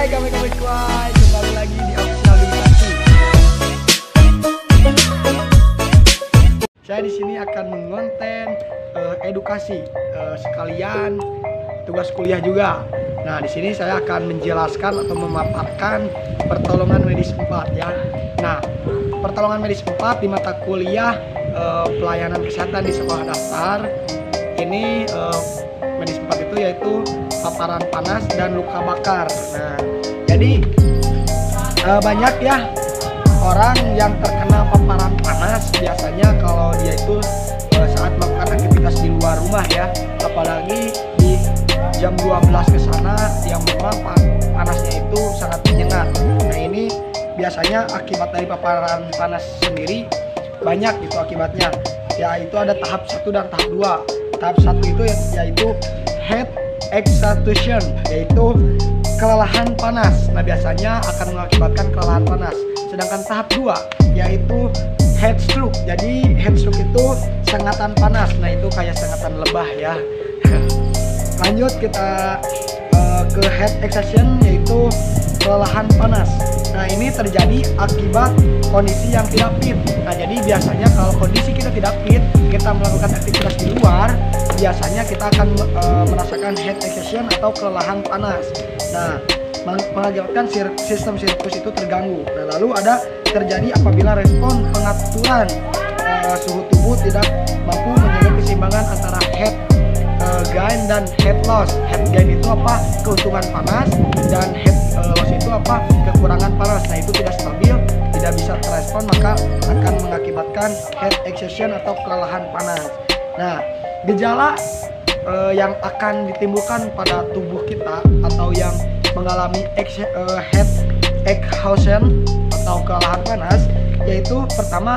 Hai kami kuai, kembali lagi di Official Edukasi. Saya di sini akan mengonten edukasi sekalian tugas kuliah juga. Nah, di sini saya akan menjelaskan atau memaparkan pertolongan medis 4 ya. Nah, pertolongan medis 4 di mata kuliah pelayanan kesehatan di sekolah dasar. Ini medis 4 itu yaitu paparan panas dan luka bakar. Nah, jadi banyak ya orang yang terkena paparan panas biasanya kalau dia itu saat melakukan aktivitas di luar rumah ya, apalagi di jam 12 ke sana yang memang panasnya itu sangat menyengat. Nah, ini biasanya akibat dari paparan panas sendiri banyak gitu akibatnya. Yaitu ada tahap 1 dan tahap 2. Tahap 1 itu yaitu heat exhaustion, yaitu kelelahan panas. Nah, biasanya akan mengakibatkan kelelahan panas. Sedangkan tahap 2 yaitu heat stroke. Jadi heat stroke itu sengatan panas. Nah, itu kayak sengatan lebah ya. Lanjut kita ke heat exhaustion, yaitu kelelahan panas. Nah, ini terjadi akibat kondisi yang tidak fit. Nah, jadi biasanya kalau kondisi kita tidak fit, kita melakukan aktivitas di luar, biasanya kita akan merasakan heat exhaustion atau kelelahan panas. Nah, mengakibatkan sistem sirkus itu terganggu. Nah, lalu ada terjadi apabila respon pengaturan suhu tubuh tidak mampu menjaga keseimbangan antara heat gain dan heat loss. Heat gain itu apa? Keuntungan panas, dan heat loss itu apa? Kekurangan panas. Nah, itu tidak stabil, tidak bisa terespon, maka akan mengakibatkan heat exhaustion atau kelelahan panas. Nah, gejala yang akan ditimbulkan pada tubuh kita atau yang mengalami heat exhaustion atau kelelahan panas, yaitu pertama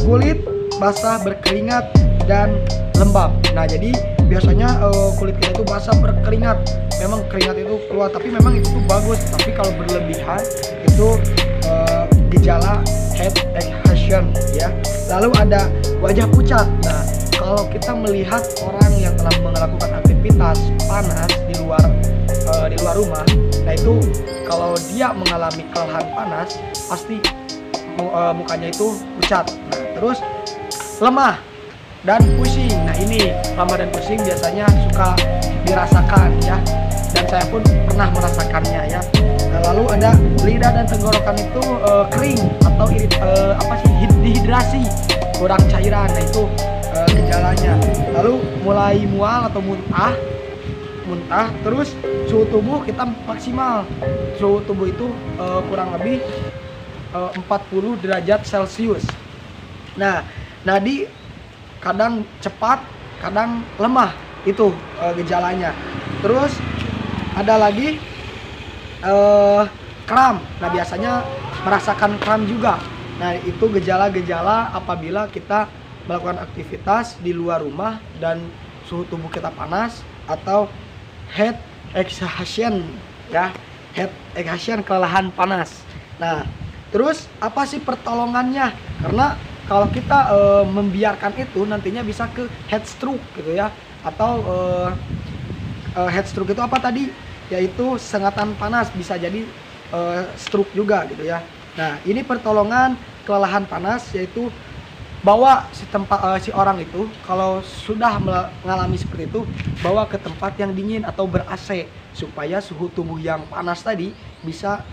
kulit basah berkeringat dan lembab. Nah, jadi biasanya kulit kita itu basah berkeringat, memang keringat itu keluar, tapi memang itu tuh bagus. Tapi kalau berlebihan itu gejala heat exhaustion ya. Lalu ada wajah pucat. Nah, kalau kita melihat orang yang telah melakukan aktivitas panas di luar rumah, nah itu kalau dia mengalami kelelahan panas pasti mukanya itu pucat. Nah, terus lemah dan pusing. Nah, ini lemah dan pusing biasanya suka dirasakan ya, dan saya pun pernah merasakannya ya. Nah, lalu ada lidah dan tenggorokan itu kering atau dehidrasi, kurang cairan. Nah, itu gejalanya. Lalu mulai mual atau muntah, terus suhu tubuh kita maksimal. Suhu tubuh itu kurang lebih 40 derajat Celcius. Nah, nadi kadang cepat, kadang lemah, itu gejalanya. Terus ada lagi kram. Nah, biasanya merasakan kram juga. Nah, itu gejala-gejala apabila kita melakukan aktivitas di luar rumah dan suhu tubuh kita panas atau heat exhaustion ya, heat exhaustion, kelelahan panas. Nah, terus apa sih pertolongannya? Karena kalau kita membiarkan itu nantinya bisa ke heat stroke gitu ya, atau heat stroke itu apa tadi? Yaitu sengatan panas, bisa jadi stroke juga gitu ya. Nah, ini pertolongan kelelahan panas, yaitu bawa si orang itu kalau sudah mengalami seperti itu, bawa ke tempat yang dingin atau ber-AC supaya suhu tubuh yang panas tadi bisa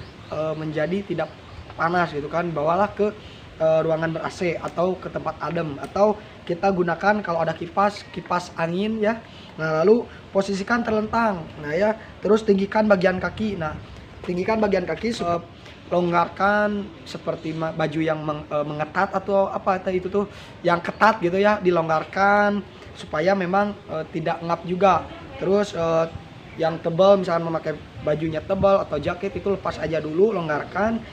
menjadi tidak panas gitu kan. Bawalah ke ruangan ber-AC atau ke tempat adem, atau kita gunakan kalau ada kipas angin ya. Nah, lalu posisikan terlentang. Nah ya, terus tinggikan bagian kaki. Nah, tinggikan bagian kaki, longgarkan seperti baju yang mengetat atau apa itu tuh yang ketat gitu ya, dilonggarkan supaya memang tidak ngap juga. Terus yang tebal, misalnya memakai bajunya tebal atau jaket, itu lepas aja dulu, longgarkan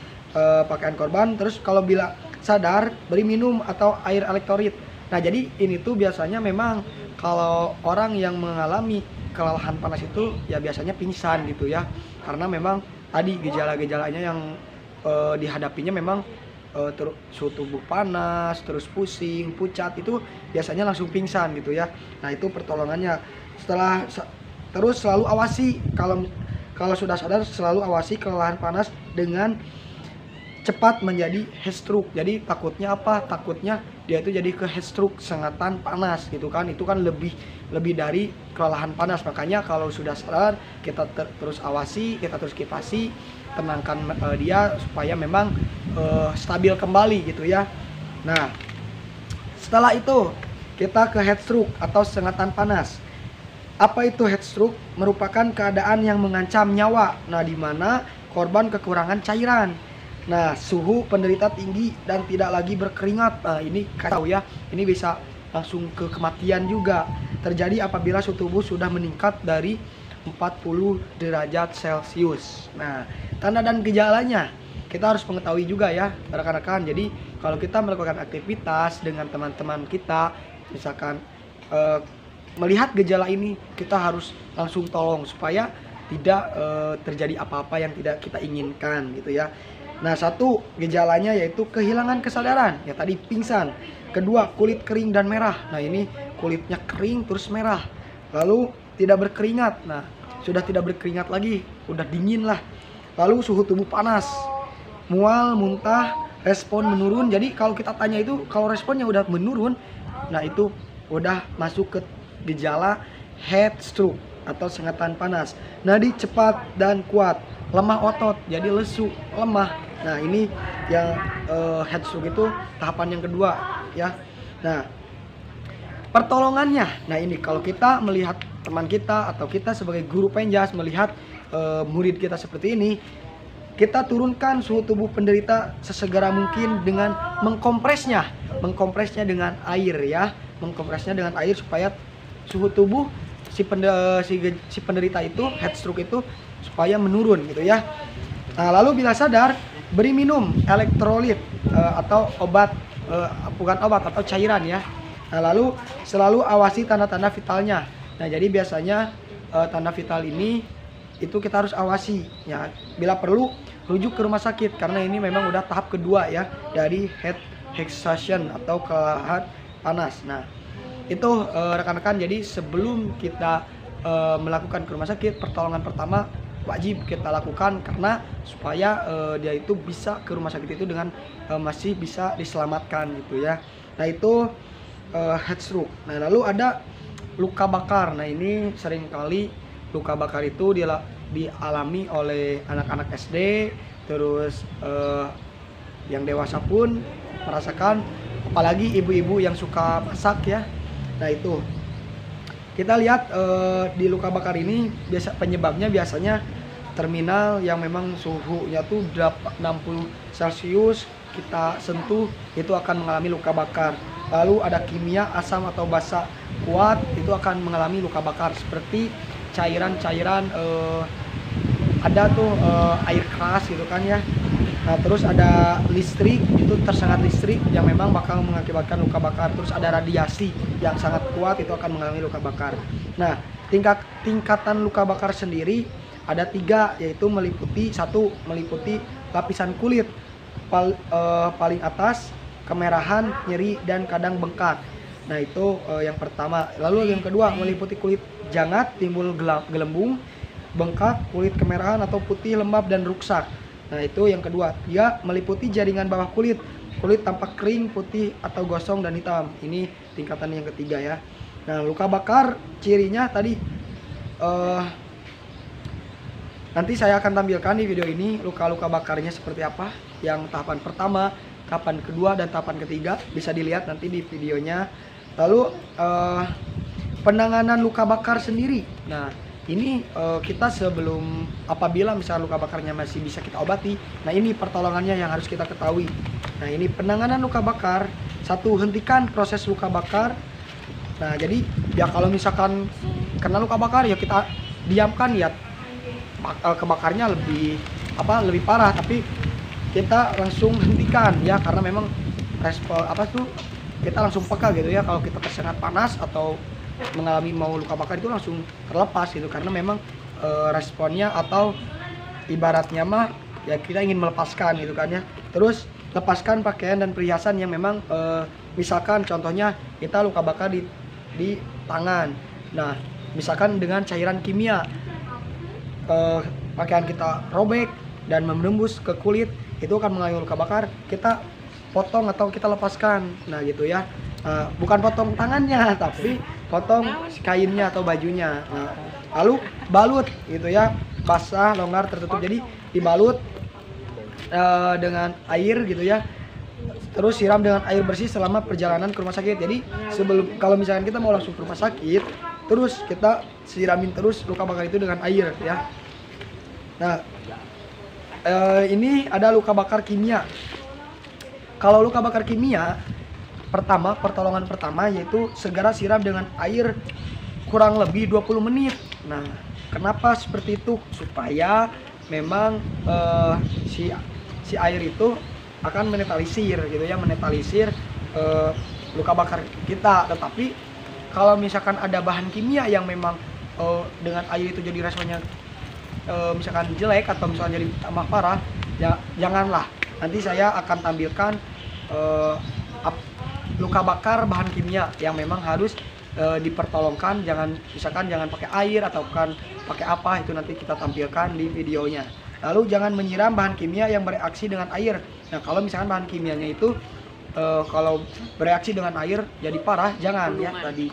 pakaian korban. Terus kalau bila sadar, beri minum atau air elektrolit. Nah, jadi ini tuh biasanya memang kalau orang yang mengalami kelelahan panas itu ya biasanya pingsan gitu ya, karena memang tadi gejala-gejalanya yang dihadapinya memang suhu tubuh panas, terus pusing, pucat, itu biasanya langsung pingsan gitu ya. Nah, itu pertolongannya. Terus selalu awasi kalau sudah sadar selalu awasi kelelahan panas dengan cepat menjadi heat stroke. Jadi takutnya apa? Takutnya dia itu jadi ke heat stroke, sengatan panas gitu kan. Itu kan lebih dari kelelahan panas. Makanya kalau sudah sadar kita terus awasi, kita terus kipasi, tenangkan dia supaya memang stabil kembali gitu ya. Nah, setelah itu kita ke heat stroke atau sengatan panas. Apa itu heat stroke? Merupakan keadaan yang mengancam nyawa. Nah, di mana korban kekurangan cairan. Nah, suhu penderita tinggi dan tidak lagi berkeringat. Nah, ini kacau ya. Ini bisa langsung ke kematian juga. Terjadi apabila suhu tubuh sudah meningkat dari 40 derajat Celcius. Nah, tanda dan gejalanya kita harus mengetahui juga ya, rekan-rekan. Jadi, kalau kita melakukan aktivitas dengan teman-teman kita, misalkan melihat gejala ini, kita harus langsung tolong supaya tidak terjadi apa-apa yang tidak kita inginkan gitu ya. Nah, satu gejalanya yaitu kehilangan kesadaran, ya tadi pingsan. Kedua, kulit kering dan merah. Nah, ini kulitnya kering terus merah. Lalu tidak berkeringat. Nah, sudah tidak berkeringat lagi, udah dingin lah. Lalu suhu tubuh panas, mual, muntah, respon menurun. Jadi kalau kita tanya itu, kalau responnya udah menurun, nah itu udah masuk ke gejala heat stroke atau sengatan panas. Nadi cepat dan kuat, lemah otot, jadi lesu, lemah. Nah, ini yang heat stroke itu tahapan yang kedua ya. Nah, pertolongannya. Nah, ini kalau kita melihat teman kita atau kita sebagai guru penjas melihat murid kita seperti ini, kita turunkan suhu tubuh penderita sesegera mungkin dengan mengkompresnya dengan air ya, mengkompresnya dengan air supaya suhu tubuh si penderita itu, heat stroke itu, supaya menurun gitu ya. Nah, lalu bila sadar, beri minum elektrolit atau obat, bukan obat, atau cairan ya. Nah, lalu selalu awasi tanda-tanda vitalnya. Nah, jadi biasanya tanda vital ini itu kita harus awasi ya. Bila perlu rujuk ke rumah sakit karena ini memang udah tahap kedua ya dari heat exhaustion atau kelelahan panas. Nah, itu rekan-rekan, jadi sebelum kita melakukan ke rumah sakit, pertolongan pertama wajib kita lakukan karena supaya dia itu bisa ke rumah sakit itu dengan masih bisa diselamatkan gitu ya. Nah, itu heat stroke. Nah, lalu ada luka bakar. Nah, ini seringkali luka bakar itu dialami oleh anak-anak SD, terus yang dewasa pun merasakan, apalagi ibu-ibu yang suka masak ya. Nah, itu kita lihat di luka bakar ini penyebabnya biasanya terminal yang memang suhunya tuh 60 Celcius kita sentuh itu akan mengalami luka bakar. Lalu ada kimia asam atau basa kuat itu akan mengalami luka bakar seperti cairan-cairan ada tuh air keras gitu kan ya. Nah, terus ada listrik, itu tersengat listrik yang memang bakal mengakibatkan luka bakar. Terus ada radiasi yang sangat kuat itu akan mengalami luka bakar. Nah, tingkatan luka bakar sendiri ada 3, yaitu meliputi lapisan kulit paling atas, kemerahan, nyeri, dan kadang bengkak. Nah, itu yang pertama. Lalu yang kedua meliputi kulit jangat, timbul gelembung, bengkak, kulit kemerahan atau putih, lembab, dan rusak. Nah, itu yang kedua. Dia meliputi jaringan bawah kulit tampak kering, putih, atau gosong dan hitam. Ini tingkatan yang ketiga ya. Nah, luka bakar cirinya tadi nanti saya akan tampilkan di video ini luka-luka bakarnya seperti apa. Yang tahapan pertama, tahapan kedua, dan tahapan ketiga bisa dilihat nanti di videonya. Lalu penanganan luka bakar sendiri. Nah, ini kita sebelum, apabila misalnya luka bakarnya masih bisa kita obati, nah ini pertolongannya yang harus kita ketahui. Nah, ini penanganan luka bakar. 1, hentikan proses luka bakar. Nah, jadi ya kalau misalkan kena luka bakar ya kita diamkan ya, kebakarnya lebih parah, tapi kita langsung hentikan ya, karena memang respon kita langsung peka gitu ya. Kalau kita tersengat panas atau mengalami mau luka bakar itu langsung terlepas gitu, karena memang responnya atau ibaratnya mah ya kita ingin melepaskan gitu kan ya. Terus lepaskan pakaian dan perhiasan yang memang misalkan contohnya kita luka bakar di tangan. Nah, misalkan dengan cairan kimia pakaian kita robek dan menembus ke kulit, itu akan mengandung luka bakar. Kita potong atau kita lepaskan, nah gitu ya. Bukan potong tangannya, tapi potong kainnya atau bajunya. Nah, lalu balut gitu ya, basah, longgar, tertutup. Jadi dibalut dengan air gitu ya. Terus siram dengan air bersih selama perjalanan ke rumah sakit. Jadi sebelum, kalau misalkan kita mau langsung ke rumah sakit, terus kita siramin terus luka bakar itu dengan air ya. Nah, ini ada luka bakar kimia. Kalau luka bakar kimia, pertolongan pertama yaitu segera siram dengan air kurang lebih 20 menit. Nah, kenapa seperti itu? Supaya memang si air itu akan menetralisir gitu ya, menetralisir luka bakar kita. Tetapi kalau misalkan ada bahan kimia yang memang dengan air itu jadi rasanya misalkan jelek atau misalkan jadi tambah parah, ya janganlah. Nanti saya akan tampilkan luka bakar bahan kimia yang memang harus dipertolongkan. Jangan pakai air atau kan pakai apa, itu nanti kita tampilkan di videonya. Lalu jangan menyiram bahan kimia yang bereaksi dengan air. Nah, kalau misalkan bahan kimianya itu kalau bereaksi dengan air jadi parah, jangan ya tadi.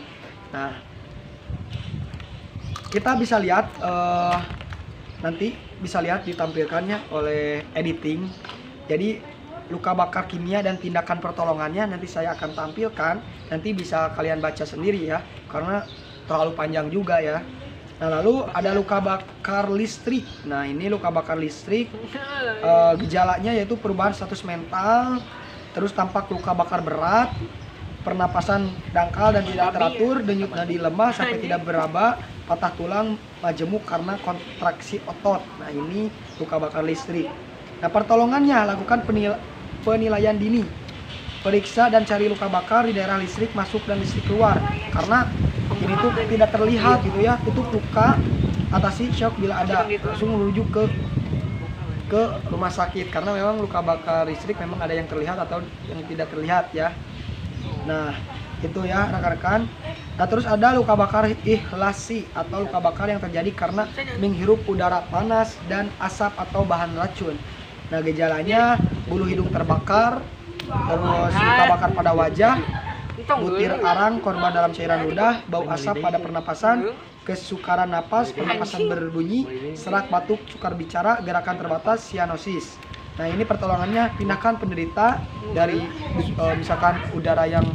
Nah, kita bisa lihat nanti bisa lihat ditampilkannya oleh editing. Jadi luka bakar kimia dan tindakan pertolongannya nanti saya akan tampilkan. Nanti bisa kalian baca sendiri ya, karena terlalu panjang juga ya. Nah, lalu ada luka bakar listrik. Nah, ini luka bakar listrik, gejalanya yaitu perubahan status mental, terus tampak luka bakar berat, pernapasan dangkal dan tidak teratur, denyut nadi lemah sampai tidak beraba, patah tulang, majemuk karena kontraksi otot. Nah, ini luka bakar listrik. Nah, pertolongannya, lakukan penilaian dini, periksa dan cari luka bakar di daerah listrik masuk dan listrik keluar, karena ini tuh tidak terlihat gitu ya. Itu luka, atasi shock bila ada, langsung merujuk ke rumah sakit, karena memang luka bakar listrik memang ada yang terlihat atau yang tidak terlihat ya. Nah, itu ya rekan-rekan. Nah, terus ada luka bakar ihlasi atau luka bakar yang terjadi karena menghirup udara panas dan asap atau bahan racun. Nah, gejalanya bulu hidung terbakar, terus luka bakar pada wajah, butir arang korban dalam cairan ludah, bau asap pada pernapasan, kesukaran napas, pernapasan berbunyi, serak batuk, sukar bicara, gerakan terbatas, sianosis. Nah, ini pertolongannya, pindahkan penderita dari misalkan udara yang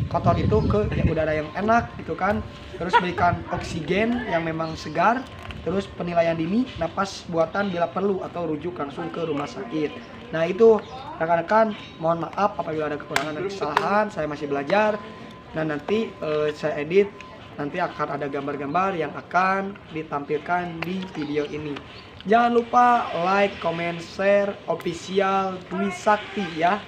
kotor itu ke udara yang enak gitu kan. Terus berikan oksigen yang memang segar. Terus penilaian dini, napas buatan bila perlu, atau rujuk langsung ke rumah sakit. Nah, itu rekan-rekan, mohon maaf apabila ada kekurangan dan kesalahan, saya masih belajar. Nah, nanti saya edit, nanti akan ada gambar-gambar yang akan ditampilkan di video ini. Jangan lupa like, comment, share official Dwi Sakti ya.